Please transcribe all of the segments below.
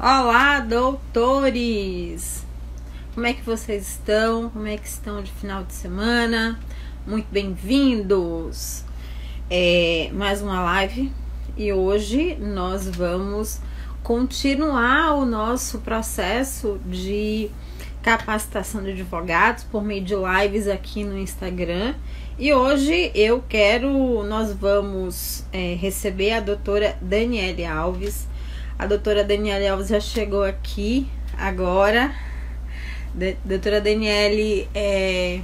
Olá, doutores! Como é que vocês estão? Como é que estão de final de semana? Muito bem-vindos! Mais uma live e hoje nós vamos continuar o nosso processo de capacitação de advogados por meio de lives aqui no Instagram. E hoje nós vamos receber a doutora Daniele Alves. A doutora Daniele Alves já chegou aqui agora. Doutora Daniele é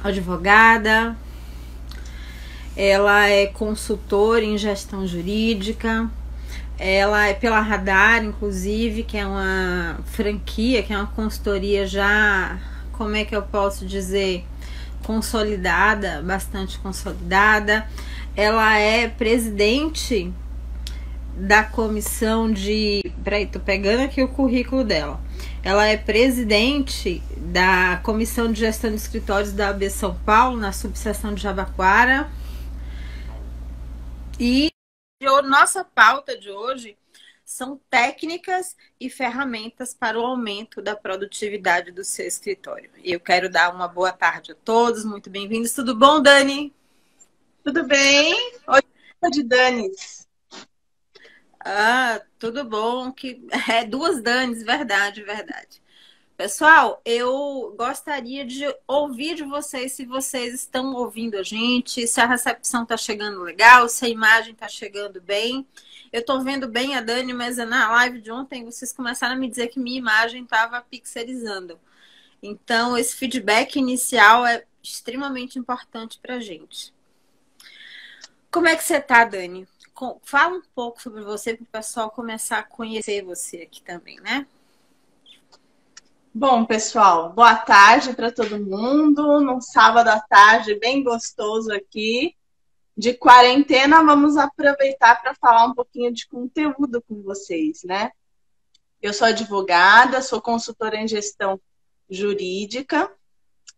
advogada, ela é consultora em gestão jurídica, ela é pela Radar, inclusive, que é uma franquia, que é uma consultoria já, como é que eu posso dizer, consolidada, bastante consolidada. Ela é presidente da comissão de... Peraí, tô pegando aqui o currículo dela. Ela é presidente da comissão de gestão de escritórios da AB São Paulo, na subseção de Jabaquara. E nossa pauta de hoje são técnicas e ferramentas para o aumento da produtividade do seu escritório. E eu quero dar uma boa tarde a todos, muito bem-vindos. Tudo bom, Dani? Tudo bem? Oi, de Dani. Tudo bom. Duas Danis, verdade. Pessoal, eu gostaria de ouvir de vocês se vocês estão ouvindo a gente, se a recepção está chegando legal, se a imagem está chegando bem. Eu estou vendo bem a Dani, mas na live de ontem vocês começaram a me dizer que minha imagem estava pixelizando. Então, esse feedback inicial é extremamente importante para a gente. Como é que você está, Dani? Fala um pouco sobre você para o pessoal começar a conhecer você aqui também, né? Bom, pessoal, boa tarde para todo mundo. Num sábado à tarde bem gostoso aqui. De quarentena, vamos aproveitar para falar um pouquinho de conteúdo com vocês, né? Eu sou advogada, sou consultora em gestão jurídica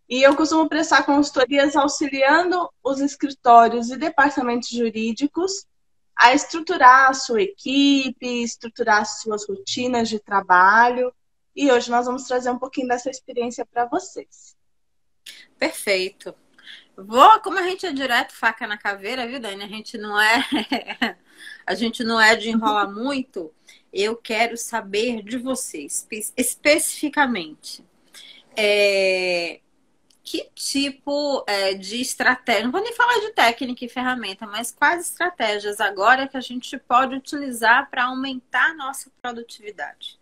e eu costumo prestar consultorias auxiliando os escritórios e departamentos jurídicos a estruturar a sua equipe, estruturar as suas rotinas de trabalho. E hoje nós vamos trazer um pouquinho dessa experiência para vocês. Perfeito. Como a gente é direto faca na caveira, viu, Dani? A gente não é de enrolar muito. Eu quero saber de vocês, especificamente, que tipo de estratégia, não vou nem falar de técnica e ferramenta, mas quais estratégias agora que a gente pode utilizar para aumentar a nossa produtividade?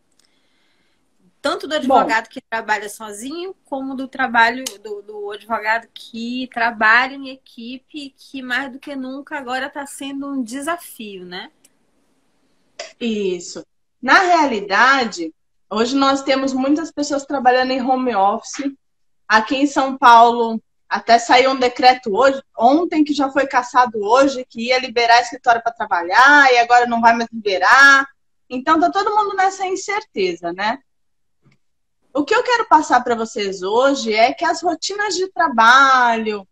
Tanto do advogado que trabalha sozinho, como do trabalho do advogado que trabalha em equipe, que mais do que nunca agora está sendo um desafio, né? Isso. Na realidade, hoje nós temos muitas pessoas trabalhando em home office. Aqui em São Paulo, até saiu um decreto ontem, que já foi cassado hoje, que ia liberar escritório para trabalhar e agora não vai mais liberar. Então, tá todo mundo nessa incerteza, né? O que eu quero passar para vocês hoje é que as rotinas de trabalho,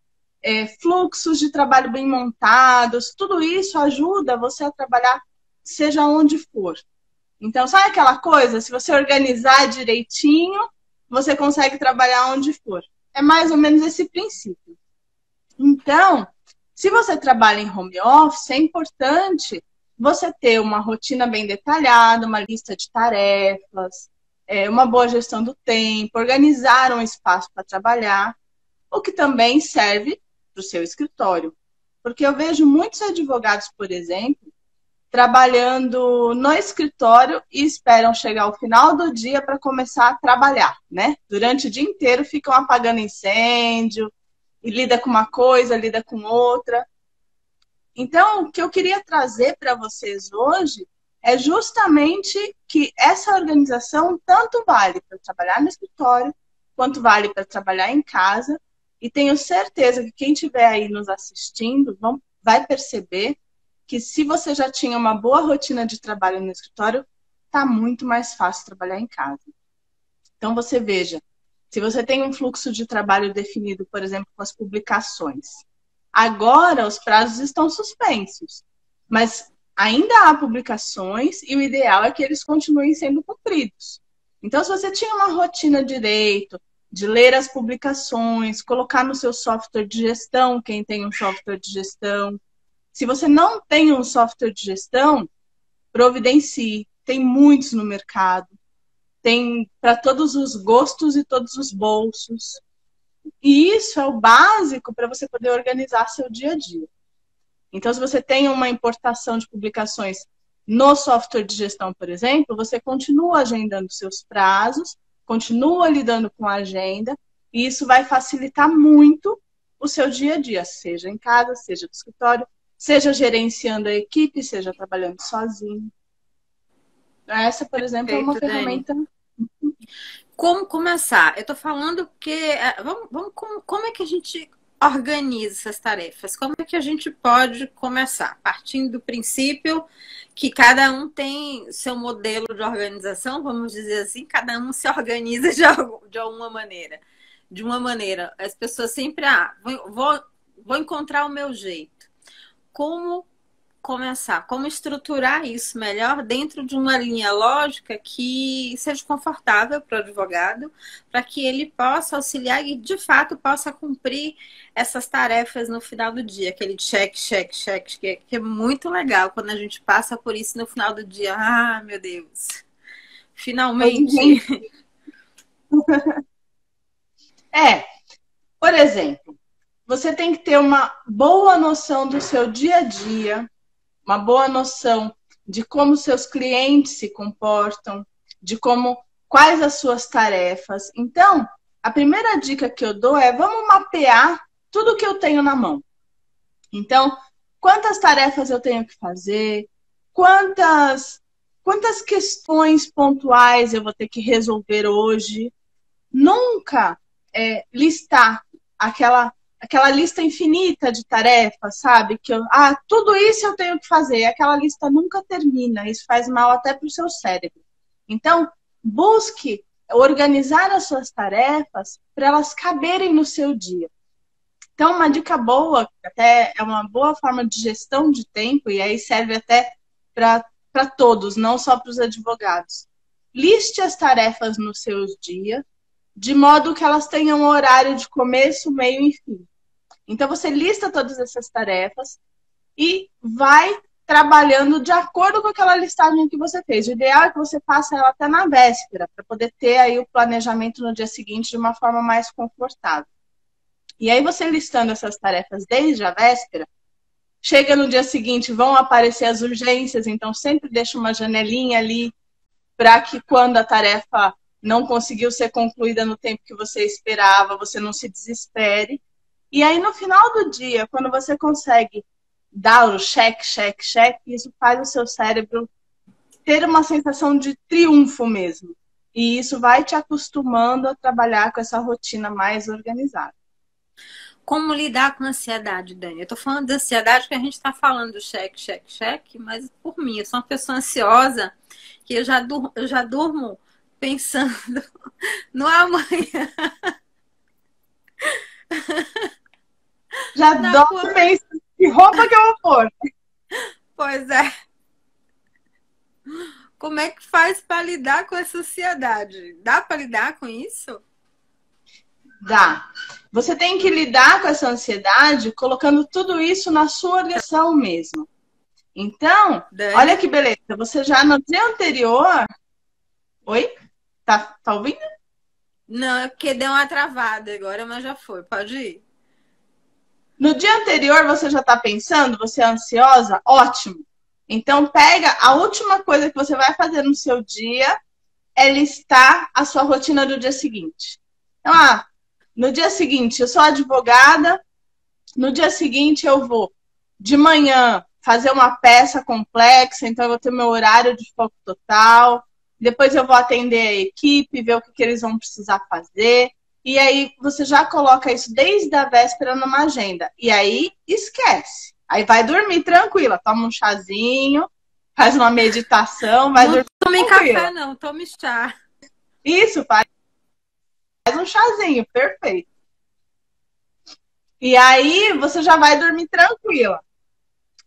fluxos de trabalho bem montados, tudo isso ajuda você a trabalhar seja onde for. Então, sabe aquela coisa? Se você organizar direitinho, você consegue trabalhar onde for. É mais ou menos esse princípio. Então, se você trabalha em home office, é importante você ter uma rotina bem detalhada, uma lista de tarefas, uma boa gestão do tempo, organizar um espaço para trabalhar, o que também serve para o seu escritório. Porque eu vejo muitos advogados, por exemplo, trabalhando no escritório e esperam chegar ao final do dia para começar a trabalhar, né? Durante o dia inteiro ficam apagando incêndio, e lida com uma coisa, lida com outra. Então, o que eu queria trazer para vocês hoje é justamente que essa organização tanto vale para trabalhar no escritório, quanto vale para trabalhar em casa. E tenho certeza que quem estiver aí nos assistindo vai perceber que se você já tinha uma boa rotina de trabalho no escritório, está muito mais fácil trabalhar em casa. Então, você veja, se você tem um fluxo de trabalho definido, por exemplo, com as publicações, agora os prazos estão suspensos, mas ainda há publicações e o ideal é que eles continuem sendo cumpridos. Então, se você tinha uma rotina direito, de ler as publicações, colocar no seu software de gestão, quem tem um software de gestão. Se você não tem um software de gestão, providencie. Tem muitos no mercado. Tem para todos os gostos e todos os bolsos. E isso é o básico para você poder organizar seu dia a dia. Então, se você tem uma importação de publicações no software de gestão, por exemplo, você continua agendando seus prazos, continua lidando com a agenda, e isso vai facilitar muito o seu dia a dia, seja em casa, seja no escritório, seja gerenciando a equipe, seja trabalhando sozinho. Essa, por exemplo, é uma ferramenta... Como começar? Eu tô falando que... como é que a gente organiza essas tarefas? Como é que a gente pode começar? Partindo do princípio que cada um tem seu modelo de organização, vamos dizer assim, cada um se organiza de alguma maneira. De uma maneira, as pessoas sempre, vou encontrar o meu jeito. Como começar? Como estruturar isso melhor dentro de uma linha lógica que seja confortável para o advogado, para que ele possa auxiliar e, de fato, possa cumprir essas tarefas no final do dia. Aquele check, que é muito legal quando a gente passa por isso no final do dia. Ah, meu Deus! Finalmente! Por exemplo, você tem que ter uma boa noção do seu dia a dia, uma boa noção de como seus clientes se comportam, de quais as suas tarefas. Então, a primeira dica que eu dou é: vamos mapear tudo que eu tenho na mão. Então, quantas tarefas eu tenho que fazer, quantas questões pontuais eu vou ter que resolver hoje. Nunca listar aquela lista infinita de tarefas, sabe? Tudo isso eu tenho que fazer. Aquela lista nunca termina. Isso faz mal até para o seu cérebro. Então, busque organizar as suas tarefas para elas caberem no seu dia. Então, uma dica boa, até é uma boa forma de gestão de tempo, e aí serve até para todos, não só para os advogados. Liste as tarefas no seu dia, de modo que elas tenham um horário de começo, meio e fim. Então, você lista todas essas tarefas e vai trabalhando de acordo com aquela listagem que você fez. O ideal é que você faça ela até na véspera, para poder ter aí o planejamento no dia seguinte de uma forma mais confortável. E aí, você listando essas tarefas desde a véspera, chega no dia seguinte, vão aparecer as urgências, então sempre deixa uma janelinha ali para que quando a tarefa não conseguiu ser concluída no tempo que você esperava, você não se desespere. E aí, no final do dia, quando você consegue dar o check, isso faz o seu cérebro ter uma sensação de triunfo mesmo. E isso vai te acostumando a trabalhar com essa rotina mais organizada. Como lidar com a ansiedade, Dani? Eu tô falando de ansiedade que a gente tá falando do check, mas por mim, eu sou uma pessoa ansiosa que eu já durmo pensando no amanhã. Já dorme pensando que roupa que eu vou pôr. Pois é. Como é que faz para lidar com essa ansiedade? Dá para lidar com isso? Dá. Você tem que lidar com essa ansiedade colocando tudo isso na sua organização mesmo. Então, olha que beleza. Você já no dia anterior... Oi? Tá ouvindo? Não, é porque deu uma travada agora, mas já foi. Pode ir. No dia anterior você já tá pensando? Você é ansiosa? Ótimo. Então, pega a última coisa que você vai fazer no seu dia é listar a sua rotina do dia seguinte. Então, no dia seguinte, eu sou advogada, no dia seguinte eu vou de manhã fazer uma peça complexa, então eu vou ter meu horário de foco total, depois eu vou atender a equipe, ver o que eles vão precisar fazer, e aí você já coloca isso desde a véspera numa agenda, e aí esquece. Aí vai dormir tranquila, toma um chazinho, faz uma meditação, vai dormir tranquila. Não tome café não, tome chá. Isso, faz um chazinho, perfeito. E aí você já vai dormir tranquila.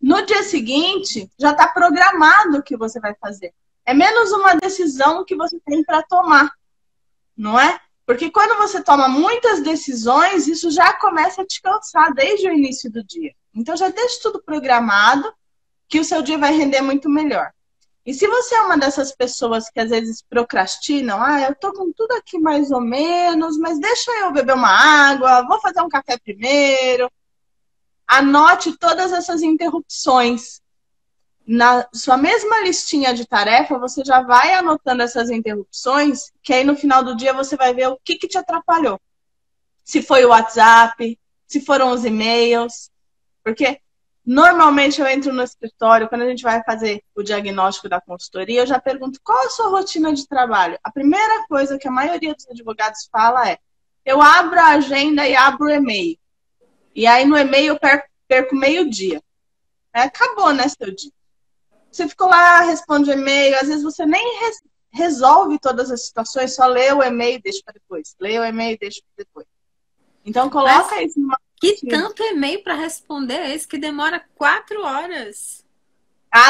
No dia seguinte, já está programado o que você vai fazer. É menos uma decisão que você tem para tomar, não é? Porque quando você toma muitas decisões, isso já começa a te cansar desde o início do dia. Então já deixa tudo programado, que o seu dia vai render muito melhor. E se você é uma dessas pessoas que às vezes procrastinam, eu tô com tudo aqui mais ou menos, mas deixa eu beber uma água, vou fazer um café primeiro. Anote todas essas interrupções. Na sua mesma listinha de tarefa, você já vai anotando essas interrupções, que aí no final do dia você vai ver o que te atrapalhou. Se foi o WhatsApp, se foram os e-mails. Porque normalmente eu entro no escritório, quando a gente vai fazer o diagnóstico da consultoria, eu já pergunto qual a sua rotina de trabalho. A primeira coisa que a maioria dos advogados fala é: eu abro a agenda e abro o e-mail. E aí no e-mail eu perco meio-dia. Acabou, né, seu dia? Você ficou lá, responde o e-mail, às vezes você nem resolve todas as situações, só lê o e-mail e deixa para depois. Lê o e-mail e deixa para depois. Então coloca isso numa... Que tanto e-mail para responder é esse que demora 4 horas?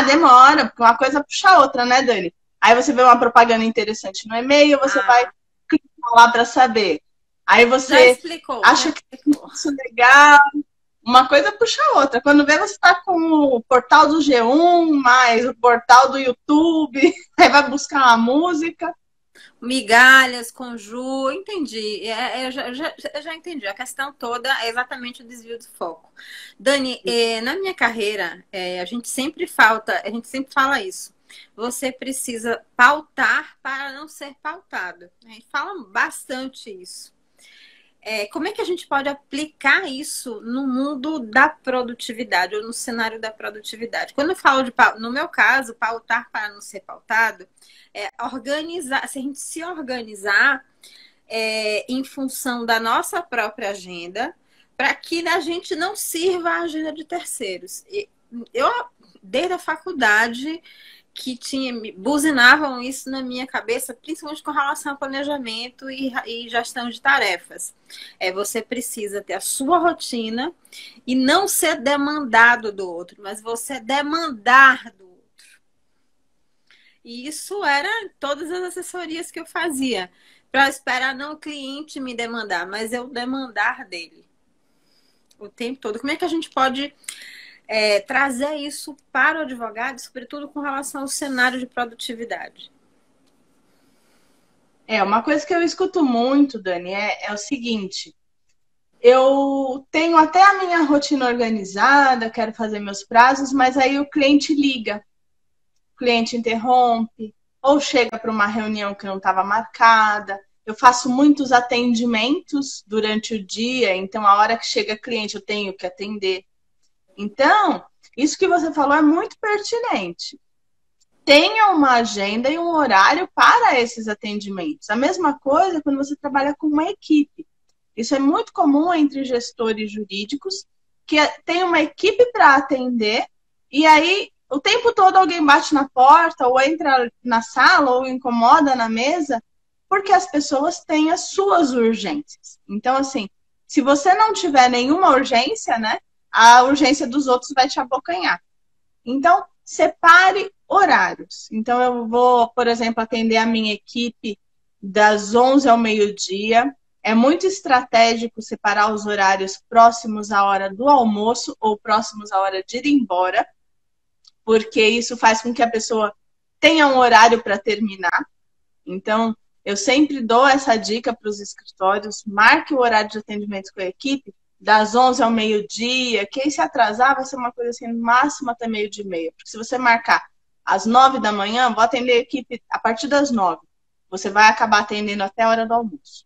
Demora, porque uma coisa puxa a outra, né, Dani? Aí você vê uma propaganda interessante no e-mail, você vai clicar lá para saber. Aí você acha que isso é legal. Uma coisa puxa a outra. Quando vê, você está com o portal do G1, mais o portal do YouTube, aí vai buscar uma música. Migalhas, Conju, entendi. Eu já entendi. A questão toda é exatamente o desvio de foco. Dani, na minha carreira, a gente sempre fala isso. Você precisa pautar para não ser pautado. A gente fala bastante isso. Como é que a gente pode aplicar isso no mundo da produtividade ou no cenário da produtividade? Quando eu falo no meu caso, pautar para não ser pautado, organizar, se a gente se organizar em função da nossa própria agenda, para que a gente não sirva a agenda de terceiros. Eu, desde a faculdade, que buzinavam isso na minha cabeça, principalmente com relação ao planejamento e gestão de tarefas. Você precisa ter a sua rotina e não ser demandado do outro, mas você demandar do outro. E isso era todas as assessorias que eu fazia, para esperar não o cliente me demandar, mas eu demandar dele o tempo todo. Como é que a gente pode trazer isso para o advogado, sobretudo com relação ao cenário de produtividade? Uma coisa que eu escuto muito, Dani, é o seguinte: eu tenho até a minha rotina organizada, quero fazer meus prazos, mas aí o cliente liga, o cliente interrompe, ou chega para uma reunião que não estava marcada. Eu faço muitos atendimentos durante o dia, então a hora que chega cliente eu tenho que atender. Então, isso que você falou é muito pertinente. Tenha uma agenda e um horário para esses atendimentos. A mesma coisa quando você trabalha com uma equipe. Isso é muito comum entre gestores jurídicos, que tem uma equipe para atender, e aí o tempo todo alguém bate na porta, ou entra na sala, ou incomoda na mesa, porque as pessoas têm as suas urgências. Então, assim, se você não tiver nenhuma urgência, né, a urgência dos outros vai te abocanhar. Então, separe horários. Então, eu vou, por exemplo, atender a minha equipe das 11 ao meio-dia. É muito estratégico separar os horários próximos à hora do almoço ou próximos à hora de ir embora, porque isso faz com que a pessoa tenha um horário para terminar. Então, eu sempre dou essa dica para os escritórios: marque o horário de atendimento com a equipe das 11 ao meio-dia. Quem se atrasar vai ser uma coisa assim, no máximo até meio-dia e meia. Porque se você marcar às 9 da manhã, vou atender a equipe a partir das 9. Você vai acabar atendendo até a hora do almoço.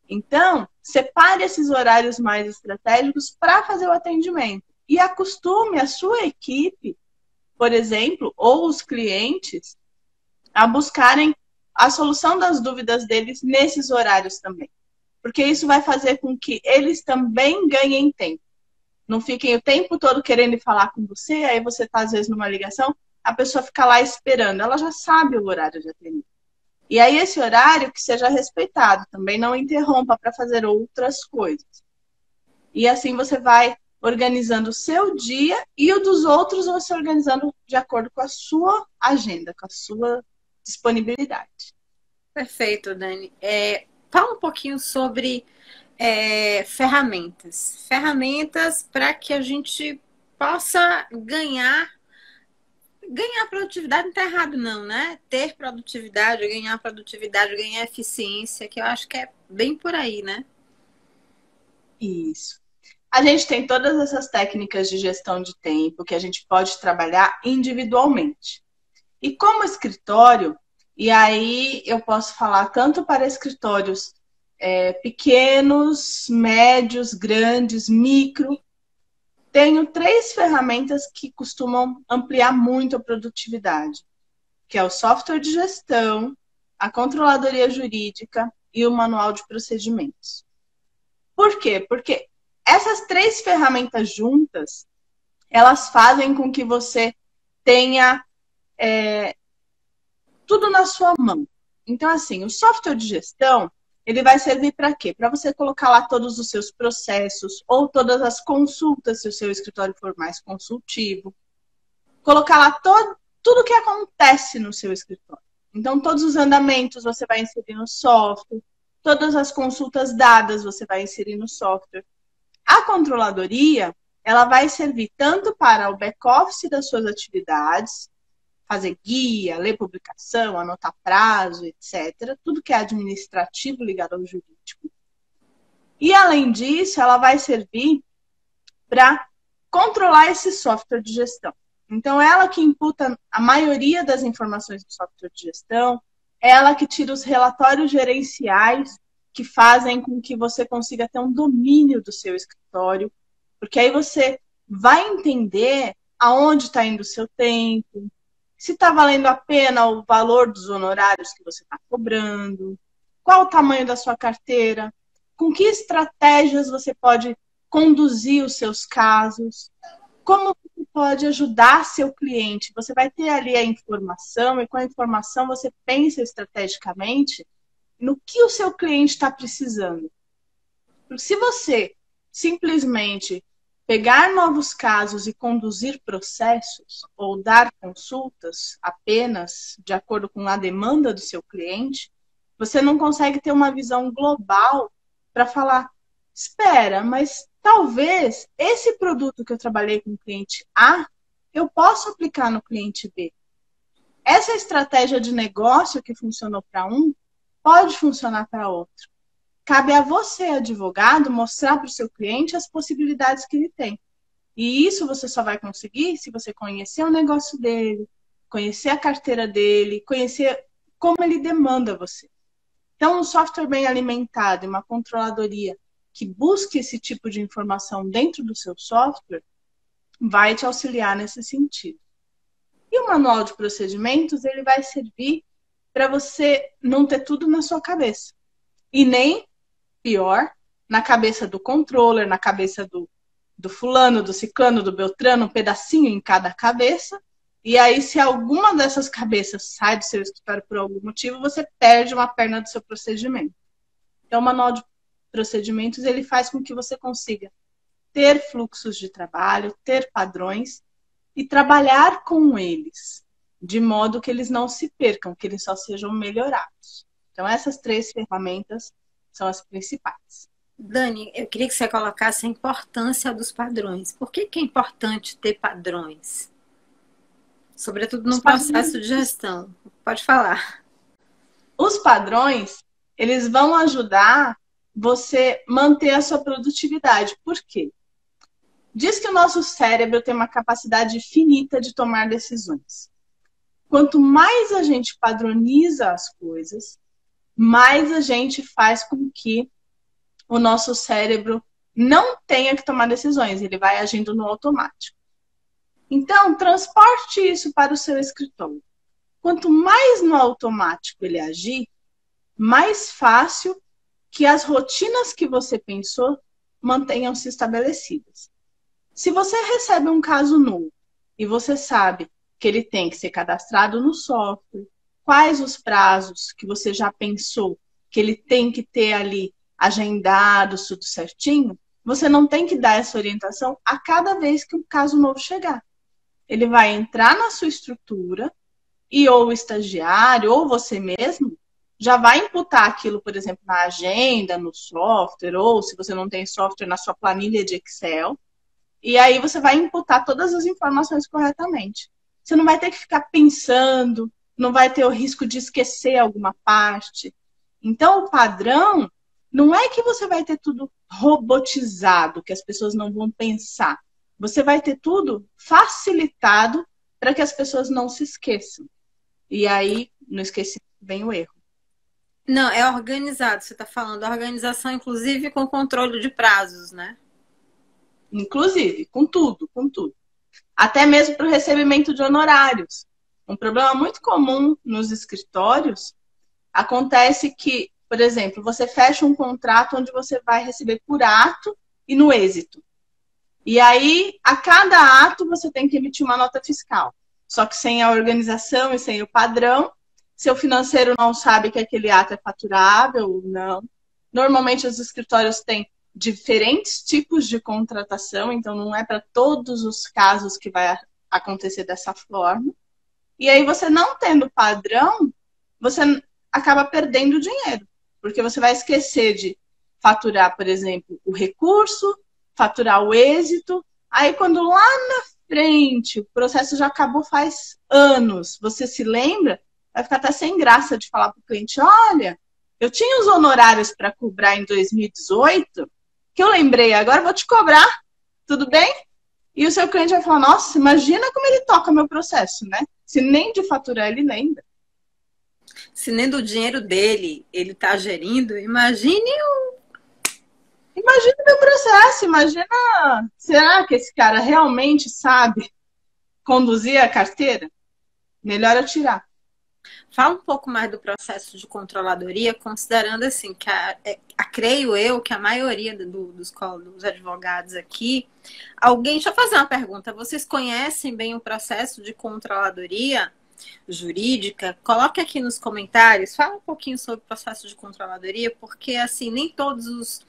Então, separe esses horários mais estratégicos para fazer o atendimento. E acostume a sua equipe, por exemplo, ou os clientes, a buscarem a solução das dúvidas deles nesses horários também. Porque isso vai fazer com que eles também ganhem tempo. Não fiquem o tempo todo querendo falar com você, aí você está às vezes numa ligação, a pessoa fica lá esperando, ela já sabe o horário de atendimento. E aí esse horário que seja respeitado, também não interrompa para fazer outras coisas. E assim você vai organizando o seu dia e o dos outros você organizando de acordo com a sua agenda, com a sua disponibilidade. Perfeito, Dani. Fala um pouquinho sobre ferramentas. Ferramentas para que a gente possa ganhar produtividade. Não está errado, não, né? Ter produtividade, ganhar eficiência, que eu acho que é bem por aí, né? Isso. A gente tem todas essas técnicas de gestão de tempo que a gente pode trabalhar individualmente. E como escritório, e aí eu posso falar tanto para escritórios pequenos, médios, grandes, micro, tenho 3 ferramentas que costumam ampliar muito a produtividade, que é o software de gestão, a controladoria jurídica e o manual de procedimentos. Por quê? Porque essas 3 ferramentas juntas, elas fazem com que você tenha tudo na sua mão. Então, assim, o software de gestão, ele vai servir para quê? Para você colocar lá todos os seus processos ou todas as consultas, se o seu escritório for mais consultivo. Colocar lá tudo que acontece no seu escritório. Então, todos os andamentos você vai inserir no software, todas as consultas dadas você vai inserir no software. A controladoria, ela vai servir tanto para o back-office das suas atividades, fazer guia, ler publicação, anotar prazo, etc. Tudo que é administrativo ligado ao jurídico. E, além disso, ela vai servir para controlar esse software de gestão. Então, ela que imputa a maioria das informações do software de gestão, ela que tira os relatórios gerenciais que fazem com que você consiga ter um domínio do seu escritório, porque aí você vai entender aonde está indo o seu tempo, se está valendo a pena o valor dos honorários que você está cobrando, qual o tamanho da sua carteira, com que estratégias você pode conduzir os seus casos, como você pode ajudar seu cliente. Você vai ter ali a informação e com a informação você pensa estrategicamente no que o seu cliente está precisando. Porque se você simplesmente pegar novos casos e conduzir processos ou dar consultas apenas de acordo com a demanda do seu cliente, você não consegue ter uma visão global para falar, espera, mas talvez esse produto que eu trabalhei com o cliente A, eu possa aplicar no cliente B. Essa estratégia de negócio que funcionou para um, pode funcionar para outro. Cabe a você, advogado, mostrar para o seu cliente as possibilidades que ele tem. E isso você só vai conseguir se você conhecer o negócio dele, conhecer a carteira dele, conhecer como ele demanda você. Então, um software bem alimentado e uma controladoria que busque esse tipo de informação dentro do seu software vai te auxiliar nesse sentido. E o manual de procedimentos, ele vai servir para você não ter tudo na sua cabeça. E nem pior, na cabeça do controller, na cabeça do fulano, do ciclano, do beltrano, um pedacinho em cada cabeça. E aí, se alguma dessas cabeças sai do seu escritório por algum motivo, você perde uma perna do seu procedimento. Então, o manual de procedimentos, ele faz com que você consiga ter fluxos de trabalho, ter padrões e trabalhar com eles, de modo que eles não se percam, que eles só sejam melhorados. Então, essas 3 ferramentas são as principais. Dani, eu queria que você colocasse a importância dos padrões. Por que é importante ter padrões? Sobretudo no processo de gestão. Pode falar. Os padrões, eles vão ajudar você manter a sua produtividade. Por quê? Diz que o nosso cérebro tem uma capacidade finita de tomar decisões. Quanto mais a gente padroniza as coisas, mais a gente faz com que o nosso cérebro não tenha que tomar decisões, ele vai agindo no automático. Então, transporte isso para o seu escritório. Quanto mais no automático ele agir, mais fácil que as rotinas que você pensou mantenham-se estabelecidas. Se você recebe um caso novo e você sabe que ele tem que ser cadastrado no software, quais os prazos que você já pensou que ele tem que ter ali agendado, tudo certinho, você não tem que dar essa orientação a cada vez que um caso novo chegar. Ele vai entrar na sua estrutura e ou o estagiário ou você mesmo já vai imputar aquilo, por exemplo, na agenda, no software, ou se você não tem software, na sua planilha de Excel. E aí você vai imputar todas as informações corretamente. Você não vai ter que ficar pensando, não vai ter o risco de esquecer alguma parte. Então, o padrão não é que você vai ter tudo robotizado, que as pessoas não vão pensar. Você vai ter tudo facilitado para que as pessoas não se esqueçam. E aí, no esquecimento, vem o erro. Não, é organizado, você está falando. Organização, inclusive, com controle de prazos, né? Inclusive, com tudo, com tudo. Até mesmo para o recebimento de honorários. Um problema muito comum nos escritórios acontece que, por exemplo, você fecha um contrato onde você vai receber por ato e no êxito. E aí, a cada ato, você tem que emitir uma nota fiscal. Só que sem a organização e sem o padrão, seu financeiro não sabe que aquele ato é faturável ou não. Normalmente, os escritórios têm diferentes tipos de contratação, então não é para todos os casos que vai acontecer dessa forma. E aí, você não tendo padrão, você acaba perdendo dinheiro, porque você vai esquecer de faturar, por exemplo, o recurso, faturar o êxito. Aí, quando lá na frente o processo já acabou faz anos, você se lembra, vai ficar até sem graça de falar para o cliente: olha, eu tinha os honorários para cobrar em 2018, que eu lembrei, agora vou te cobrar, tudo bem? E o seu cliente vai falar: nossa, imagina como ele toca meu processo, né? Se nem de faturar ele lembra. Se nem do dinheiro dele ele está gerindo, imagine Imagina o meu processo, imagina, será que esse cara realmente sabe conduzir a carteira? Melhor eu tirar. Fala um pouco mais do processo de controladoria, considerando assim que creio eu que a maioria dos advogados aqui, deixa eu fazer uma pergunta, vocês conhecem bem o processo de controladoria jurídica? Coloque aqui nos comentários, fala um pouquinho sobre o processo de controladoria, porque assim, nem todos os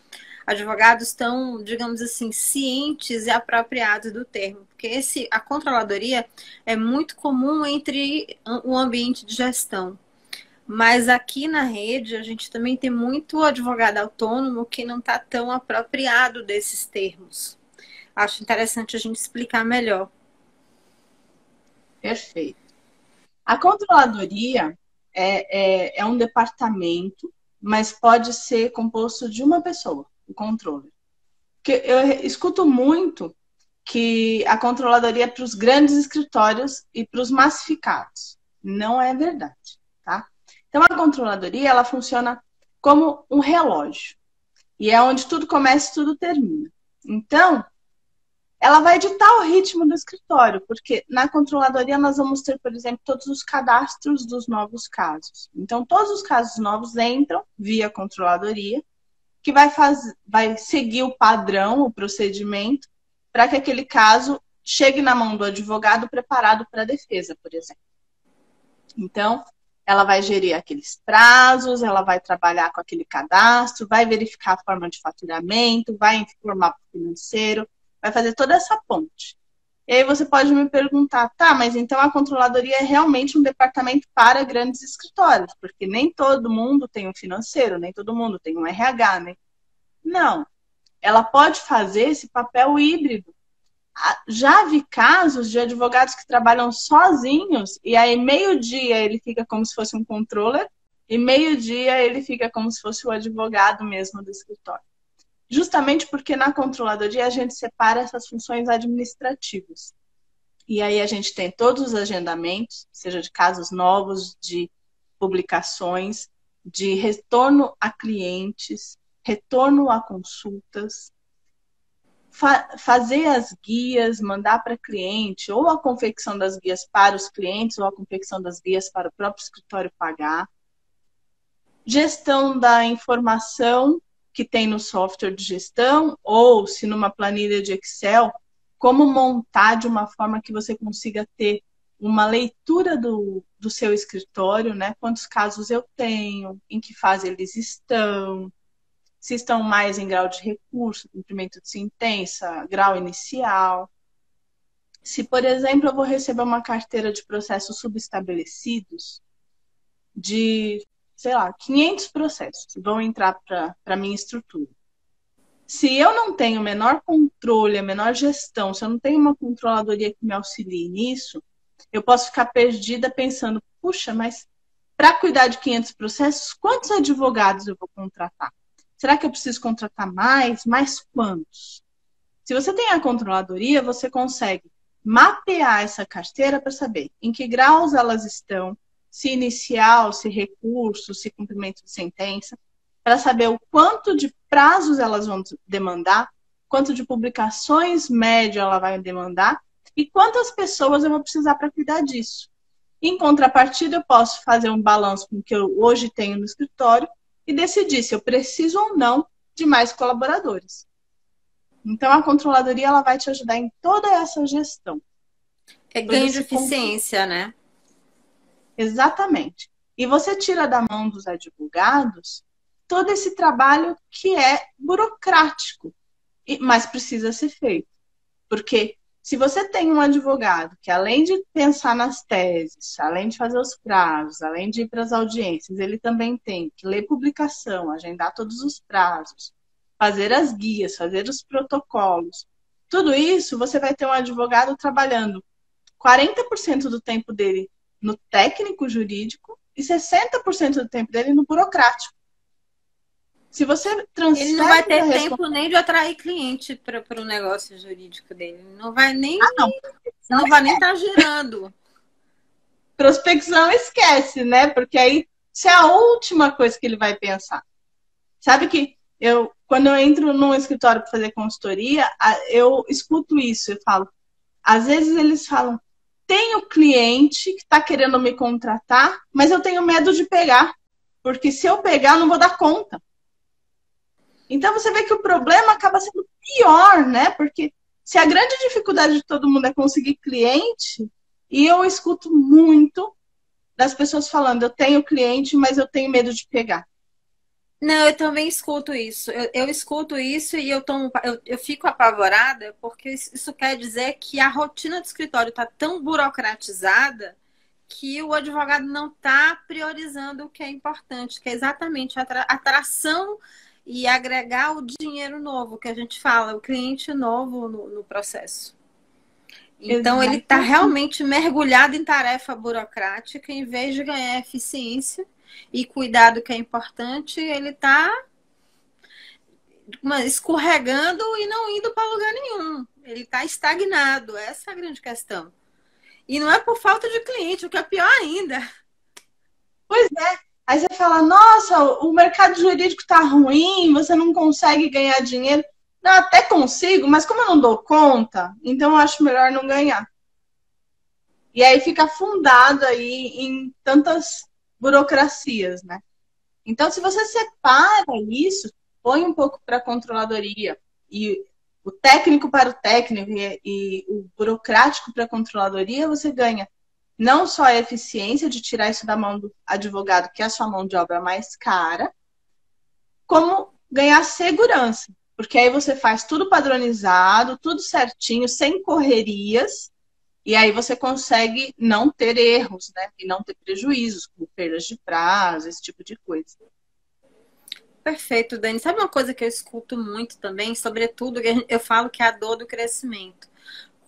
advogados estão, digamos assim, cientes e apropriados do termo, porque a controladoria é muito comum entre o ambiente de gestão. Mas aqui na rede a gente também tem muito advogado autônomo que não está tão apropriado desses termos. Acho interessante a gente explicar melhor. Perfeito. A controladoria é um departamento, mas pode ser composto de uma pessoa, o controle. Porque eu escuto muito que a controladoria é para os grandes escritórios e para os massificados. Não é verdade, tá? Então, a controladoria, ela funciona como um relógio. E é onde tudo começa e tudo termina. Então, ela vai ditar o ritmo do escritório, porque na controladoria nós vamos ter, por exemplo, todos os cadastros dos novos casos. Então, todos os casos novos entram via controladoria, que vai seguir o padrão, o procedimento, para que aquele caso chegue na mão do advogado preparado para a defesa, por exemplo. Então, ela vai gerir aqueles prazos, ela vai trabalhar com aquele cadastro, vai verificar a forma de faturamento, vai informar para o financeiro, vai fazer toda essa ponte. E aí você pode me perguntar, tá, mas então a controladoria é realmente um departamento para grandes escritórios, porque nem todo mundo tem um financeiro, nem todo mundo tem um RH, né? Não. Ela pode fazer esse papel híbrido. Já vi casos de advogados que trabalham sozinhos e aí meio-dia ele fica como se fosse um controller e meio-dia ele fica como se fosse o advogado mesmo do escritório. Justamente porque na controladoria a gente separa essas funções administrativas. E aí a gente tem todos os agendamentos, seja de casos novos, de publicações, de retorno a clientes, retorno a consultas, fazer as guias, mandar para cliente, ou a confecção das guias para os clientes, ou a confecção das guias para o próprio escritório pagar. Gestão da informação que tem no software de gestão, ou se numa planilha de Excel, como montar de uma forma que você consiga ter uma leitura do seu escritório, né? Quantos casos eu tenho, em que fase eles estão, se estão mais em grau de recurso, cumprimento de sentença, grau inicial. Se, por exemplo, eu vou receber uma carteira de processos subestabelecidos de, sei lá, 500 processos que vão entrar para a minha estrutura. Se eu não tenho o menor controle, a menor gestão, se eu não tenho uma controladoria que me auxilie nisso, eu posso ficar perdida pensando, puxa, mas para cuidar de 500 processos, quantos advogados eu vou contratar? Será que eu preciso contratar mais? Mais quantos? Se você tem a controladoria, você consegue mapear essa carteira para saber em que graus elas estão, se inicial, se recurso, se cumprimento de sentença, para saber o quanto de prazos elas vão demandar, quanto de publicações média ela vai demandar e quantas pessoas eu vou precisar para cuidar disso. Em contrapartida, eu posso fazer um balanço com o que eu hoje tenho no escritório e decidir se eu preciso ou não de mais colaboradores. Então, a controladoria ela vai te ajudar em toda essa gestão. É ganho de eficiência, né? Exatamente. E você tira da mão dos advogados todo esse trabalho que é burocrático, mas precisa ser feito. Porque se você tem um advogado que, além de pensar nas teses, além de fazer os prazos, além de ir para as audiências, ele também tem que ler publicação, agendar todos os prazos, fazer as guias, fazer os protocolos. Tudo isso, você vai ter um advogado trabalhando 40% do tempo dele no técnico jurídico e 60% do tempo dele no burocrático. Se você transfere... Ele não vai ter tempo nem de atrair cliente para o negócio jurídico dele. Não vai nem não vai nem estar girando. Prospecção esquece, né? Porque aí isso é a última coisa que ele vai pensar. Sabe que quando eu entro num escritório para fazer consultoria, eu escuto isso, eu falo. Às vezes eles falam, tenho cliente que está querendo me contratar, mas eu tenho medo de pegar. Porque se eu pegar, eu não vou dar conta. Então você vê que o problema acaba sendo pior, né? Porque se a grande dificuldade de todo mundo é conseguir cliente, e eu escuto muito das pessoas falando, eu tenho cliente, mas eu tenho medo de pegar. Não, eu também escuto isso. Eu escuto isso e eu fico apavorada, porque isso quer dizer que a rotina do escritório está tão burocratizada que o advogado não está priorizando o que é importante, que é exatamente a atração e agregar o dinheiro novo, que a gente fala, o cliente novo no processo. Então, ele está realmente mergulhado em tarefa burocrática, em vez de ganhar eficiência e cuidar do que é importante, ele está escorregando e não indo para lugar nenhum. Ele está estagnado, essa é a grande questão. E não é por falta de cliente, o que é pior ainda. Pois é. Aí você fala, nossa, o mercado jurídico está ruim, você não consegue ganhar dinheiro. Não, até consigo, mas como eu não dou conta, então eu acho melhor não ganhar. E aí fica afundado aí em tantas burocracias, né? Então, se você separa isso, põe um pouco para a controladoria e o técnico para o técnico e o burocrático para a controladoria, você ganha não só a eficiência de tirar isso da mão do advogado, que é a sua mão de obra mais cara, como ganhar segurança. Porque aí você faz tudo padronizado, tudo certinho, sem correrias, e aí você consegue não ter erros, né? E não ter prejuízos, como perdas de prazo, esse tipo de coisa. Perfeito, Dani. Sabe uma coisa que eu escuto muito também, sobretudo, que eu falo que é a dor do crescimento.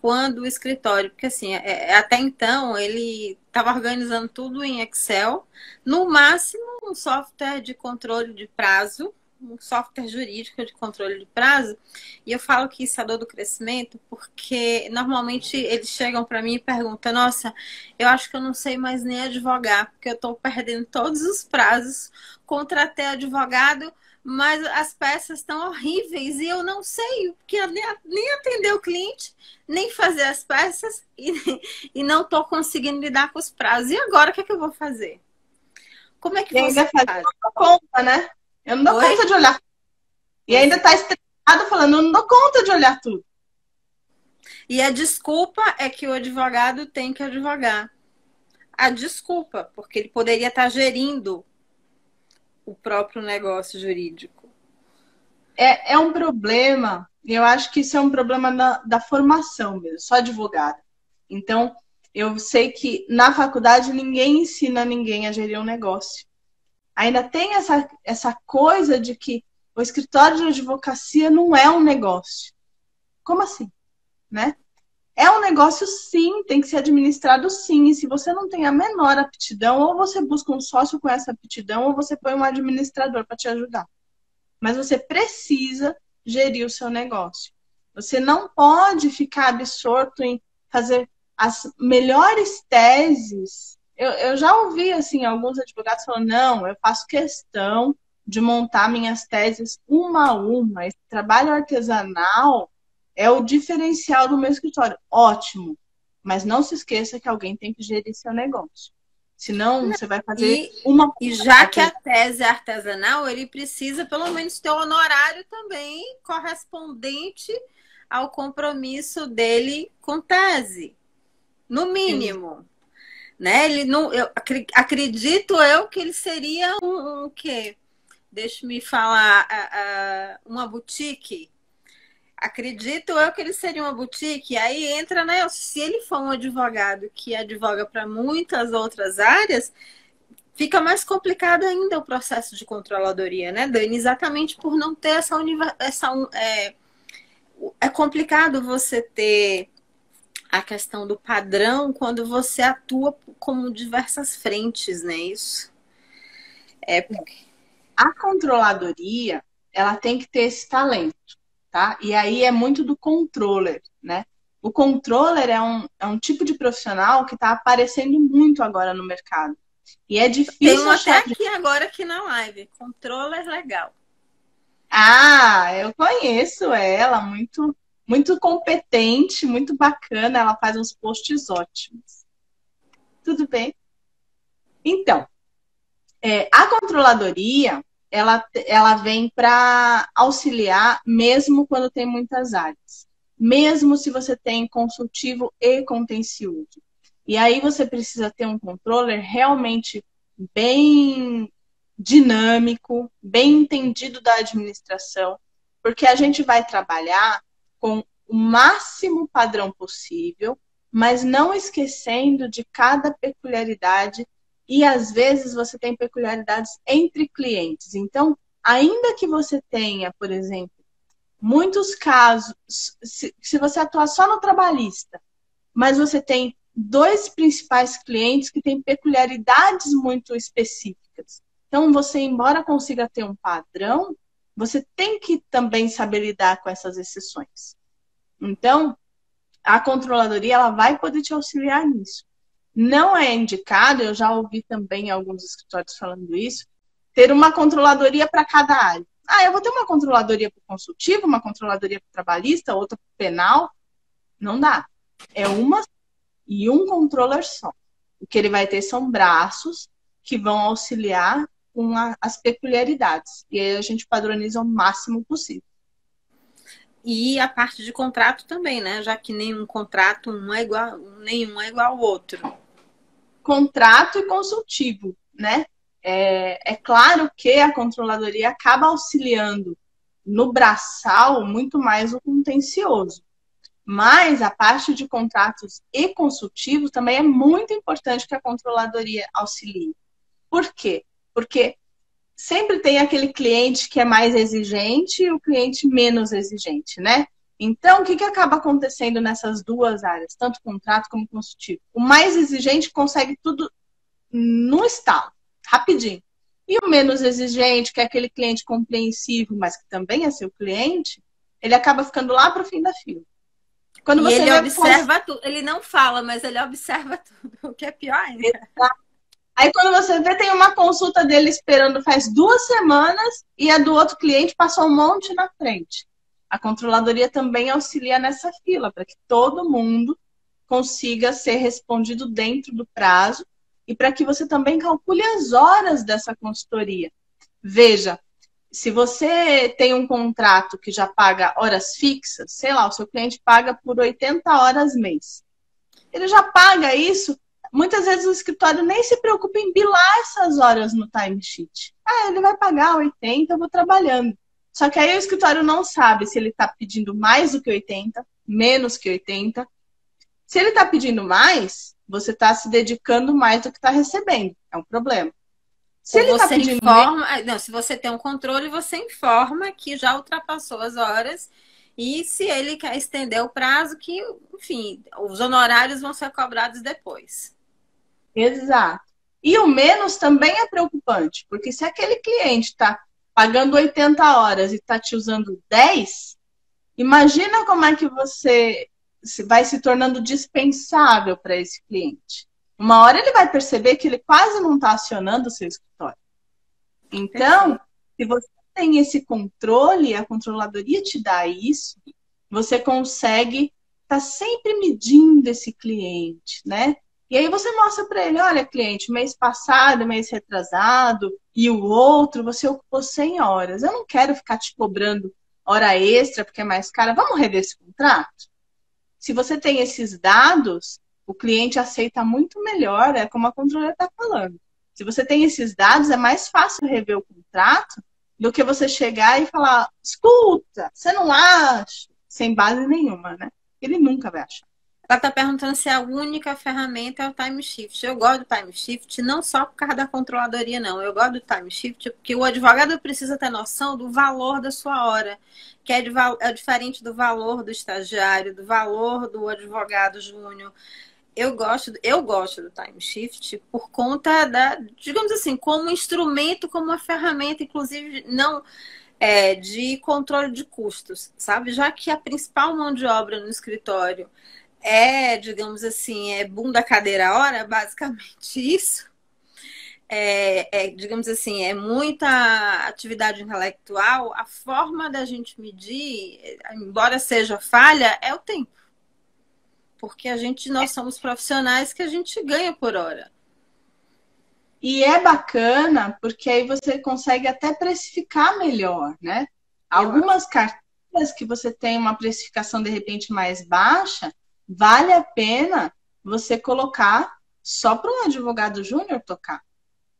Quando o escritório, porque assim, até então ele estava organizando tudo em Excel, no máximo um software de controle de prazo, um software jurídico de controle de prazo, e eu falo que isso é a dor do crescimento, porque normalmente eles chegam para mim e perguntam, nossa, eu acho que eu não sei mais nem advogar, porque eu estou perdendo todos os prazos, contratei advogado, mas as peças estão horríveis e eu não sei, porque nem atender o cliente, nem fazer as peças e não estou conseguindo lidar com os prazos. E agora, o que é que eu vou fazer? Como é que você faz? Eu não dou conta, né? Eu não dou conta de olhar. E ainda está estressado falando, eu não dou conta de olhar tudo. E a desculpa é que o advogado tem que advogar. A desculpa, porque ele poderia estar gerindo o próprio negócio jurídico. é um problema, e eu acho que isso é um problema da formação mesmo, só advogada. Então, eu sei que na faculdade ninguém ensina ninguém a gerir um negócio. Ainda tem essa coisa de que o escritório de advocacia não é um negócio. Como assim? Né? É um negócio sim, tem que ser administrado sim. E se você não tem a menor aptidão, ou você busca um sócio com essa aptidão, ou você põe um administrador para te ajudar. Mas você precisa gerir o seu negócio. Você não pode ficar absorto em fazer as melhores teses. Eu já ouvi assim, alguns advogados falando, não, eu faço questão de montar minhas teses uma a uma. Esse trabalho artesanal é o diferencial do meu escritório. Ótimo. Mas não se esqueça que alguém tem que gerir seu negócio. Senão, você vai fazer uma... E já que a tese é artesanal, ele precisa pelo menos ter um honorário também correspondente ao compromisso dele com tese. No mínimo. Né? Ele não, acredito eu que ele seria um quê? Deixa-me falar, uma boutique. Acredito eu que ele seria uma boutique. Aí entra, né? Se ele for um advogado que advoga para muitas outras áreas, fica mais complicado ainda o processo de controladoria, né, Dani? Exatamente por não ter é complicado você ter a questão do padrão quando você atua como diversas frentes, né? Isso. A controladoria, ela tem que ter esse talento, tá? E aí é muito do controller, né? O controller é um tipo de profissional que está aparecendo muito agora no mercado. E é difícil. Tem um até aqui agora aqui na live. Controller legal. Ah, eu conheço ela, muito competente, muito bacana. Ela faz uns posts ótimos. Tudo bem? Então, a controladoria, ela vem para auxiliar mesmo quando tem muitas áreas. Mesmo se você tem consultivo e contencioso. E aí você precisa ter um controller realmente bem dinâmico, bem entendido da administração, porque a gente vai trabalhar com o máximo padrão possível, mas não esquecendo de cada peculiaridade, e às vezes você tem peculiaridades entre clientes. Então, ainda que você tenha, por exemplo, muitos casos, se você atuar só no trabalhista, mas você tem 2 principais clientes que têm peculiaridades muito específicas. Então, você, embora consiga ter um padrão, você tem que também saber lidar com essas exceções. Então, a controladoria ela vai poder te auxiliar nisso. Não é indicado, eu já ouvi também alguns escritórios falando isso, ter uma controladoria para cada área. Ah, eu vou ter uma controladoria para o consultivo, uma controladoria para o trabalhista, outra para o penal. Não dá. É uma e um controller só. O que ele vai ter são braços que vão auxiliar com as peculiaridades. E aí a gente padroniza o máximo possível. E a parte de contrato também, né? Já que nenhum contrato nenhum é igual ao outro. Contrato e consultivo, né? É claro que a controladoria acaba auxiliando no braçal muito mais o contencioso. Mas a parte de contratos e consultivos também é muito importante que a controladoria auxilie. Por quê? Porque sempre tem aquele cliente que é mais exigente e o cliente menos exigente, né? Então, o que acaba acontecendo nessas duas áreas, tanto contrato como consultivo? O mais exigente consegue tudo no estalo, rapidinho. E o menos exigente, que é aquele cliente compreensivo, mas que também é seu cliente, ele acaba ficando lá para o fim da fila. Quando você ele observa tudo. Ele não fala, mas ele observa tudo, o que é pior ainda. Exato. Aí quando você vê, tem uma consulta dele esperando faz 2 semanas e a do outro cliente passou um monte na frente. A controladoria também auxilia nessa fila, para que todo mundo consiga ser respondido dentro do prazo e para que você também calcule as horas dessa consultoria. Veja, se você tem um contrato que já paga horas fixas, sei lá, o seu cliente paga por 80 horas mês. Ele já paga isso. Muitas vezes o escritório nem se preocupa em bilar essas horas no timesheet. Ah, ele vai pagar 80, eu vou trabalhando. Só que aí o escritório não sabe se ele está pedindo mais do que 80, menos que 80. Se ele está pedindo mais, você está se dedicando mais do que está recebendo. É um problema. Se Ou ele está você pedindo informa, não, se você tem um controle, você informa que já ultrapassou as horas e se ele quer estender o prazo, que, enfim, os honorários vão ser cobrados depois. Exato. E o menos também é preocupante, porque se aquele cliente está pagando 80 horas e está te usando 10, imagina como é que você vai se tornando dispensável para esse cliente. Uma hora ele vai perceber que ele quase não está acionando o seu escritório. Então, se você tem esse controle, a controladoria te dá isso, você consegue estar sempre medindo esse cliente, né? E aí você mostra para ele, olha, cliente, mês passado, mês retrasado, e o outro, você ocupou 100 horas. Eu não quero ficar te cobrando hora extra, porque é mais cara. Vamos rever esse contrato? Se você tem esses dados, o cliente aceita muito melhor, é como a controladora está falando. Se você tem esses dados, é mais fácil rever o contrato do que você chegar e falar, escuta, você não acha? Sem base nenhuma, né? Ele nunca vai achar. Ela está perguntando se a única ferramenta é o time shift. Eu gosto do time shift não só por causa da controladoria, não. Eu gosto do time shift porque o advogado precisa ter noção do valor da sua hora, que é diferente do valor do estagiário, do valor do advogado júnior. Eu gosto do time shift por conta da, digamos assim, como instrumento, como uma ferramenta, inclusive não de controle de custos, sabe? Já que a principal mão de obra no escritório digamos assim, bunda, cadeira, hora, basicamente isso. Digamos assim, é muita atividade intelectual. A forma da gente medir, embora seja falha, é o tempo. Porque nós somos profissionais que a gente ganha por hora. E é bacana, porque aí você consegue até precificar melhor, né? Algumas carteiras que você tem uma precificação, de repente, mais baixa, vale a pena você colocar só para um advogado júnior tocar.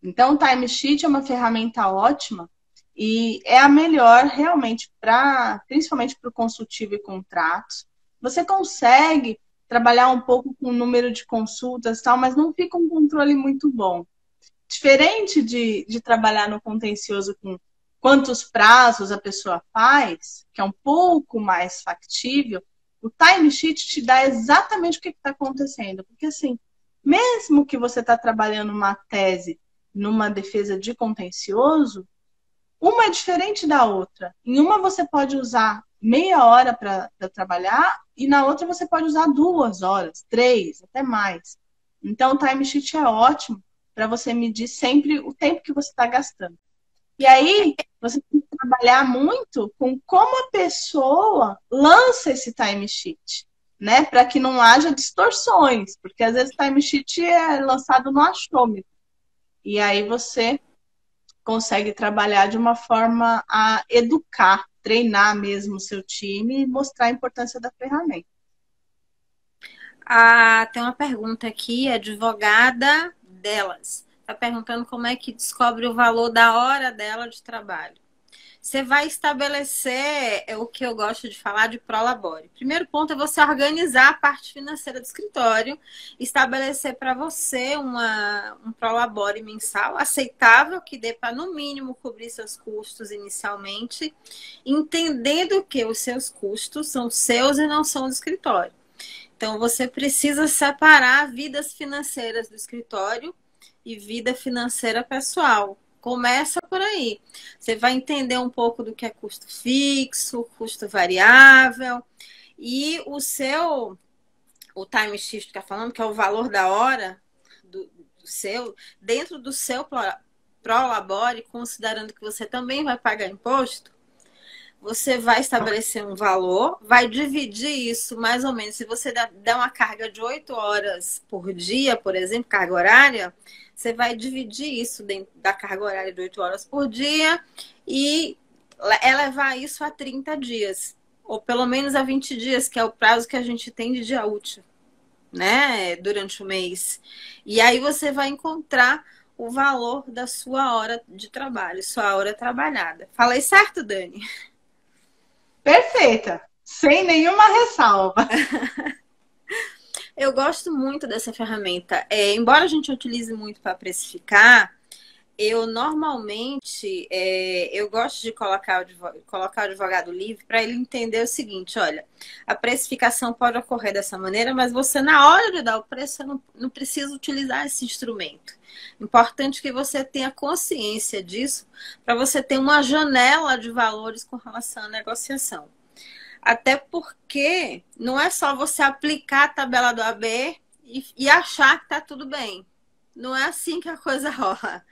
Então, o timesheet é uma ferramenta ótima e é a melhor realmente principalmente para o consultivo e contratos. Você consegue trabalhar um pouco com o número de consultas e tal, mas não fica um controle muito bom. Diferente de trabalhar no contencioso com quantos prazos a pessoa faz, que é um pouco mais factível, o timesheet te dá exatamente o que está acontecendo. Porque, assim, mesmo que você está trabalhando uma tese numa defesa de contencioso, uma é diferente da outra. Em uma você pode usar meia hora para trabalhar e na outra você pode usar 2 horas, 3, até mais. Então, o timesheet é ótimo para você medir sempre o tempo que você está gastando. E aí, você tem que trabalhar muito com como a pessoa lança esse timesheet, né? Para que não haja distorções, porque às vezes o timesheet é lançado no achômetro. E aí você consegue trabalhar de uma forma a educar, treinar mesmo o seu time e mostrar a importância da ferramenta. Tem uma pergunta aqui, advogada delas. Está perguntando como é que descobre o valor da hora dela de trabalho. Você vai estabelecer o que eu gosto de falar de prolabore. Primeiro ponto é você organizar a parte financeira do escritório, estabelecer para você um prolabore mensal aceitável, que dê para, no mínimo, cobrir seus custos inicialmente, entendendo que os seus custos são seus e não são do escritório. Então, você precisa separar vidas financeiras do escritório e vida financeira pessoal. Começa por aí. Você vai entender um pouco do que é custo fixo, custo variável. E o time shift que está falando, que é o valor da hora dentro do seu prolabore, considerando que você também vai pagar imposto, você vai estabelecer um valor, vai dividir isso mais ou menos. Se você der uma carga de 8 horas por dia, por exemplo, carga horária, você vai dividir isso dentro da carga horária de 8 horas por dia e elevar isso a 30 dias. Ou pelo menos a 20 dias, que é o prazo que a gente tem de dia útil, né? Durante o mês. E aí você vai encontrar o valor da sua hora de trabalho, sua hora trabalhada. Falei certo, Dani? Perfeita, sem nenhuma ressalva. Eu gosto muito dessa ferramenta. Embora a gente utilize muito para precificar, eu normalmente eu gosto de colocar o advogado livre para ele entender o seguinte: olha, a precificação pode ocorrer dessa maneira, mas você, na hora de dar o preço, você não precisa utilizar esse instrumento. Importante que você tenha consciência disso para você ter uma janela de valores com relação à negociação. Até porque não é só você aplicar a tabela do AB e achar que está tudo bem. Não é assim que a coisa rola.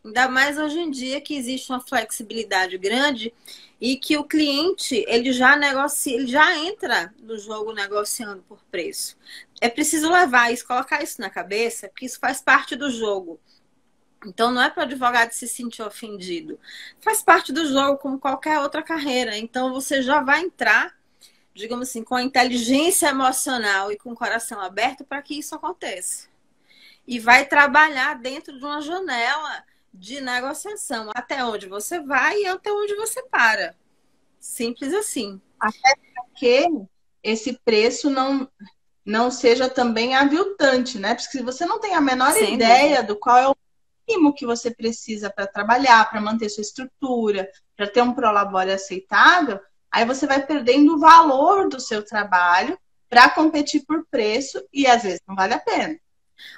Ainda mais hoje em dia que existe uma flexibilidade grande e que o cliente ele já negocia, ele já entra no jogo negociando por preço. É preciso levar isso, colocar isso na cabeça, porque isso faz parte do jogo. Então não é para o advogado se sentir ofendido. Faz parte do jogo como qualquer outra carreira. Então você já vai entrar, digamos assim, com a inteligência emocional e com o coração aberto para que isso aconteça. E vai trabalhar dentro de uma janela de negociação. Até onde você vai e até onde você para. Simples assim. Até porque esse preço não seja também aviltante, né? Porque se você não tem a menor Sem ideia dúvida. do qual é o mínimo que você precisa para trabalhar, para manter sua estrutura, para ter um prolabore aceitável, aí você vai perdendo o valor do seu trabalho para competir por preço e às vezes não vale a pena.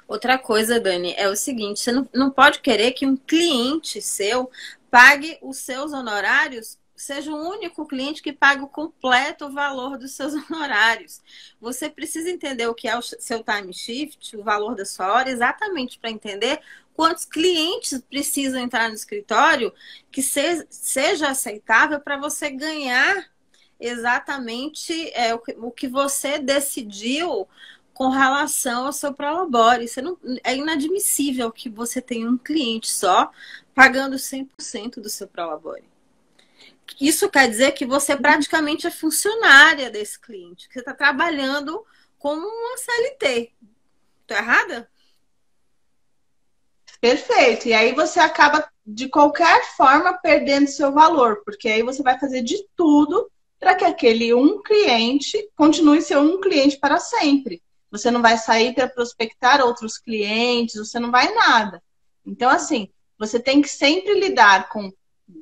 Outra coisa, Dani, é o seguinte: você não pode querer que um cliente seu pague os seus honorários, seja o único cliente que pague o completo valor dos seus honorários. Você precisa entender o que é o seu time shift, o valor da sua hora, exatamente para entender quantos clientes precisam entrar no escritório que seja aceitável para você ganhar exatamente o que você decidiu com relação ao seu prolabore. É inadmissível que você tenha um cliente só pagando 100% do seu prolabore. Isso quer dizer que você praticamente é funcionária desse cliente, que você está trabalhando como uma CLT. Estou errada? Perfeito. E aí você acaba, de qualquer forma, perdendo seu valor, porque aí você vai fazer de tudo para que aquele um cliente continue ser um cliente para sempre. Você não vai sair para prospectar outros clientes, você não vai nada. Então, assim, você tem que sempre lidar com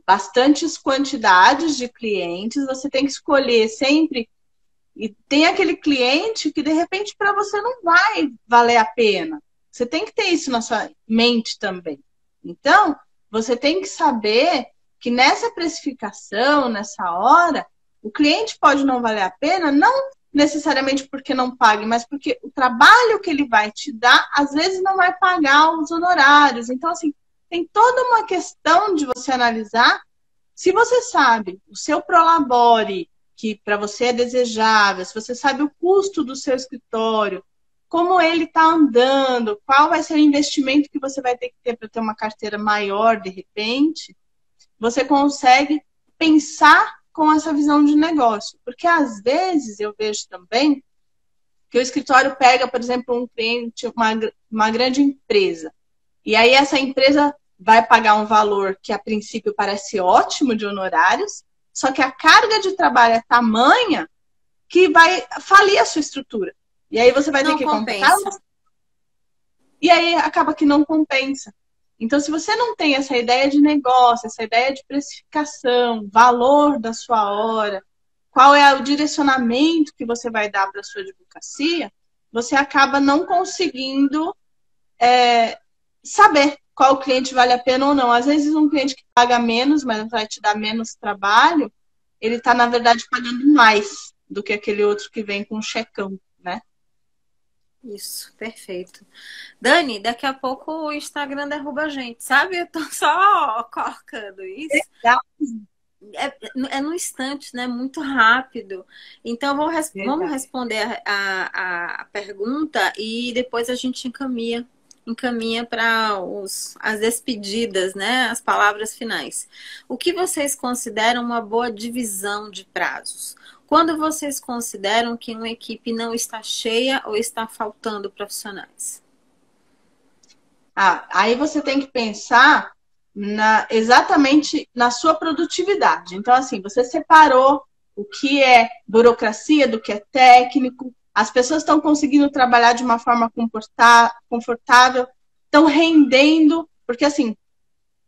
bastantes quantidades de clientes, você tem que escolher sempre. E tem aquele cliente que, de repente, para você não vai valer a pena. Você tem que ter isso na sua mente também. Então, você tem que saber que nessa precificação, nessa hora, o cliente pode não valer a pena, não necessariamente porque não pague, mas porque o trabalho que ele vai te dar, às vezes não vai pagar os honorários. Então, assim, tem toda uma questão de você analisar. Se você sabe o seu prolabore, que para você é desejável, se você sabe o custo do seu escritório, como ele está andando, qual vai ser o investimento que você vai ter que ter para ter uma carteira maior de repente, você consegue pensar com essa visão de negócio. Porque às vezes eu vejo também que o escritório pega, por exemplo, um cliente, uma grande empresa, e aí essa empresa vai pagar um valor que a princípio parece ótimo de honorários, só que a carga de trabalho é tamanha que vai falir a sua estrutura. E aí você vai ter que contratar. E aí acaba que não compensa. Então, se você não tem essa ideia de negócio, essa ideia de precificação, valor da sua hora, qual é o direcionamento que você vai dar para a sua advocacia, você acaba não conseguindo saber qual cliente vale a pena ou não. Às vezes um cliente que paga menos, mas vai te dar menos trabalho, ele está, na verdade, pagando mais do que aquele outro que vem com um checão, né? Isso, perfeito. Dani, daqui a pouco o Instagram derruba a gente, sabe? Eu tô só colocando isso. É no instante, né? Muito rápido. Então, vamos responder a pergunta e depois a gente encaminha para as despedidas, né? As palavras finais. O que vocês consideram uma boa divisão de prazos? Quando vocês consideram que uma equipe não está cheia ou está faltando profissionais? Aí você tem que pensar exatamente na sua produtividade. Então, assim, você separou o que é burocracia do que é técnico, as pessoas estão conseguindo trabalhar de uma forma confortável, estão rendendo, porque assim,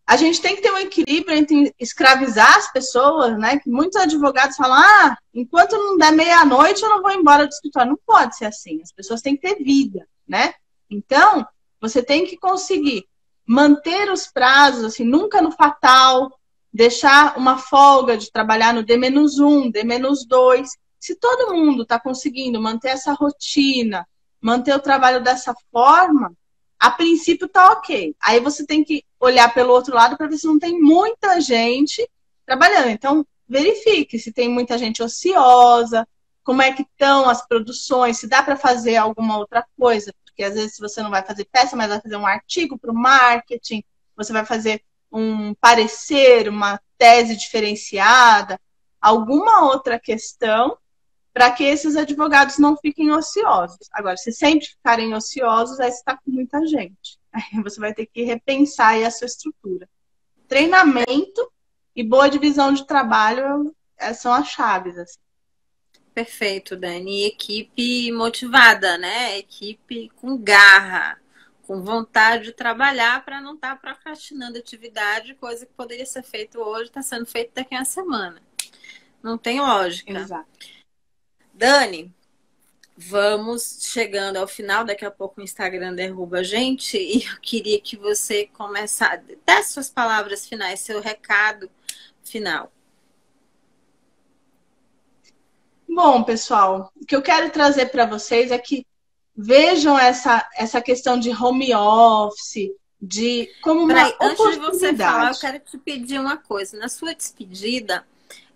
a gente tem que ter um equilíbrio entre escravizar as pessoas, né? Que muitos advogados falam, enquanto não der meia-noite eu não vou embora do escritório. Não pode ser assim, as pessoas têm que ter vida, né? Então, você tem que conseguir manter os prazos, assim, nunca no fatal, deixar uma folga de trabalhar no D-1, D-2. Se todo mundo está conseguindo manter essa rotina, manter o trabalho dessa forma, a princípio tá ok. Aí você tem que olhar pelo outro lado para ver se não tem muita gente trabalhando. Então, verifique se tem muita gente ociosa, como é que estão as produções, se dá para fazer alguma outra coisa. Porque às vezes você não vai fazer peça, mas vai fazer um artigo para o marketing, você vai fazer um parecer, uma tese diferenciada, alguma outra questão para que esses advogados não fiquem ociosos. Agora, se sempre ficarem ociosos, aí você está com muita gente. Aí você vai ter que repensar aí a sua estrutura. Treinamento e boa divisão de trabalho são as chaves. Assim. Perfeito, Dani. E equipe motivada, né? Equipe com garra, com vontade de trabalhar para não estar procrastinando atividade, coisa que poderia ser feita hoje, está sendo feita daqui a uma semana. Não tem lógica. Exato. Dani, vamos chegando ao final. Daqui a pouco o Instagram derruba a gente. E eu queria que você começasse, desse suas palavras finais, seu recado final. Bom, pessoal, o que eu quero trazer para vocês é que vejam essa questão de home office, de como uma oportunidade. Antes de você falar, eu quero te pedir uma coisa. Na sua despedida,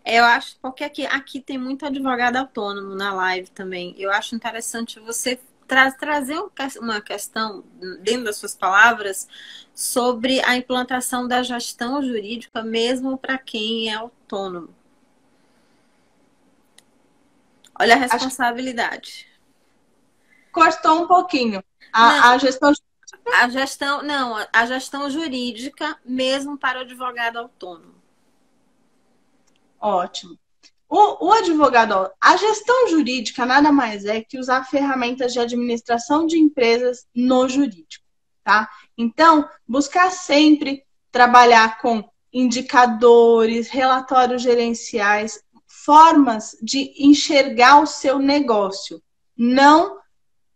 eu acho, porque aqui tem muito advogado autônomo na live também. Eu acho interessante você trazer uma questão, dentro das suas palavras, sobre a implantação da gestão jurídica, mesmo para quem é autônomo. Olha a responsabilidade. Cortou um pouquinho. A gestão a gestão jurídica, mesmo para o advogado autônomo. Ótimo. O advogado, a gestão jurídica nada mais é que usar ferramentas de administração de empresas no jurídico, tá? Então, buscar sempre trabalhar com indicadores, relatórios gerenciais, formas de enxergar o seu negócio. Não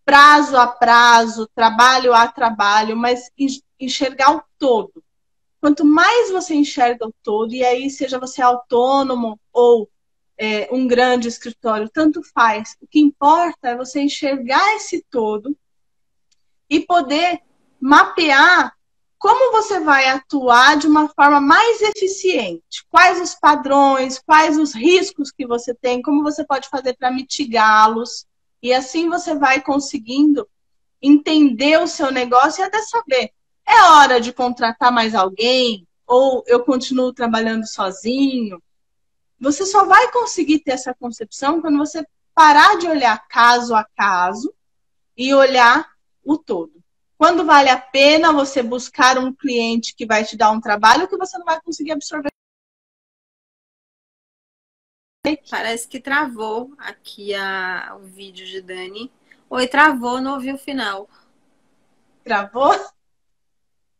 prazo a prazo, trabalho a trabalho, mas enxergar o todo. Quanto mais você enxerga o todo, e aí seja você autônomo ou um grande escritório, tanto faz. O que importa é você enxergar esse todo e poder mapear como você vai atuar de uma forma mais eficiente. Quais os padrões, quais os riscos que você tem, como você pode fazer para mitigá-los. E assim você vai conseguindo entender o seu negócio e até saber, é hora de contratar mais alguém? Ou eu continuo trabalhando sozinho? Você só vai conseguir ter essa concepção quando você parar de olhar caso a caso e olhar o todo. Quando vale a pena você buscar um cliente que vai te dar um trabalho que você não vai conseguir absorver. Parece que travou aqui o vídeo de Dani. Oi, travou, não ouvi o final. Travou?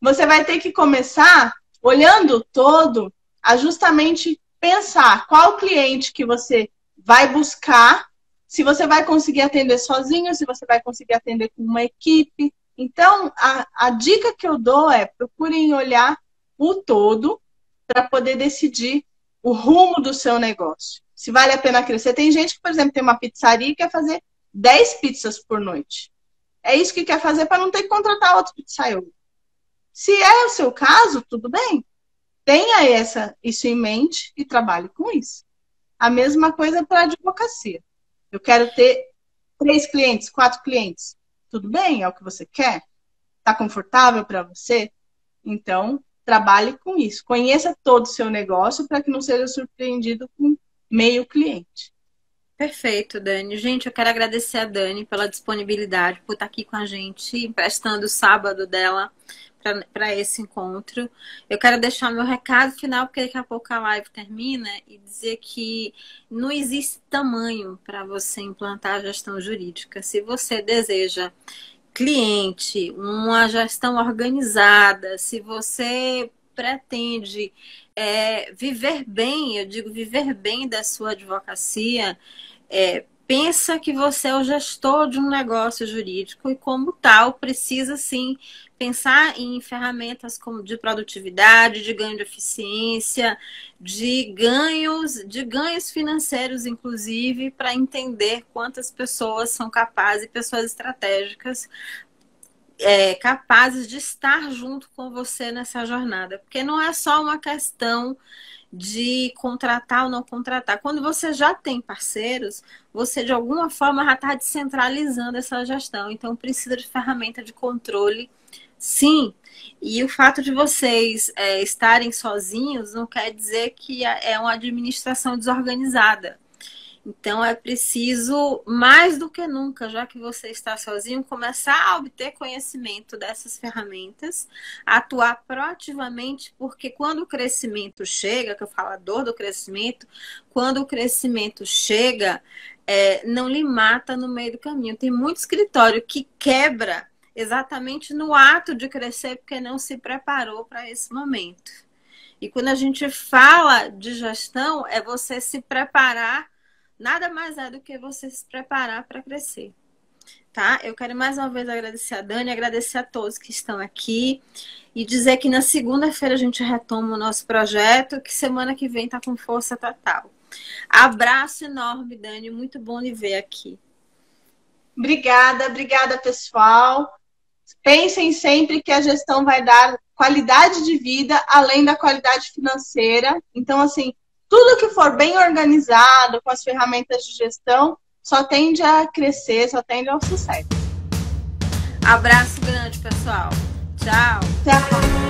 Você vai ter que começar olhando o todo a justamente pensar qual cliente que você vai buscar, se você vai conseguir atender sozinho, se você vai conseguir atender com uma equipe. Então, a dica que eu dou é procurem olhar o todo para poder decidir o rumo do seu negócio. Se vale a pena crescer. Tem gente que, por exemplo, tem uma pizzaria e quer fazer 10 pizzas por noite. É isso que quer fazer para não ter que contratar outro pizzaiolo. Se é o seu caso, tudo bem. Tenha isso em mente e trabalhe com isso. A mesma coisa para a advocacia. Eu quero ter 3 clientes, 4 clientes. Tudo bem? É o que você quer? Está confortável para você? Então, trabalhe com isso. Conheça todo o seu negócio para que não seja surpreendido com meio cliente. Perfeito, Dani. Gente, eu quero agradecer a Dani pela disponibilidade, por estar aqui com a gente, emprestando o sábado dela para esse encontro. Eu quero deixar meu recado final, porque daqui a pouco a live termina, e dizer que não existe tamanho para você implantar a gestão jurídica. Se você deseja cliente, uma gestão organizada, se você pretende viver bem, eu digo viver bem da sua advocacia, pensa que você é o gestor de um negócio jurídico e, como tal, precisa sim pensar em ferramentas como de produtividade, de ganho de eficiência, de ganhos financeiros, inclusive, para entender quantas pessoas são capazes, pessoas estratégicas, capazes de estar junto com você nessa jornada. Porque não é só uma questão de contratar ou não contratar. Quando você já tem parceiros, você de alguma forma já está descentralizando essa gestão. Então precisa de ferramenta de controle, sim. E o fato de vocês estarem sozinhos não quer dizer que é uma administração desorganizada. Então é preciso, mais do que nunca, já que você está sozinho, começar a obter conhecimento dessas ferramentas, atuar proativamente, porque quando o crescimento chega, que eu falo a dor do crescimento, quando o crescimento chega, não lhe mata no meio do caminho. Tem muito escritório que quebra exatamente no ato de crescer, porque não se preparou para esse momento. E quando a gente fala de gestão, é você se preparar. Nada mais é do que você se preparar para crescer, tá? Eu quero mais uma vez agradecer a Dani, agradecer a todos que estão aqui e dizer que na segunda-feira a gente retoma o nosso projeto, que semana que vem tá com força total. Abraço enorme, Dani, muito bom lhe ver aqui. Obrigada, pessoal. Pensem sempre que a gestão vai dar qualidade de vida além da qualidade financeira. Então, assim, tudo que for bem organizado com as ferramentas de gestão só tende a crescer, só tende ao sucesso. Abraço grande, pessoal. Tchau. Tchau.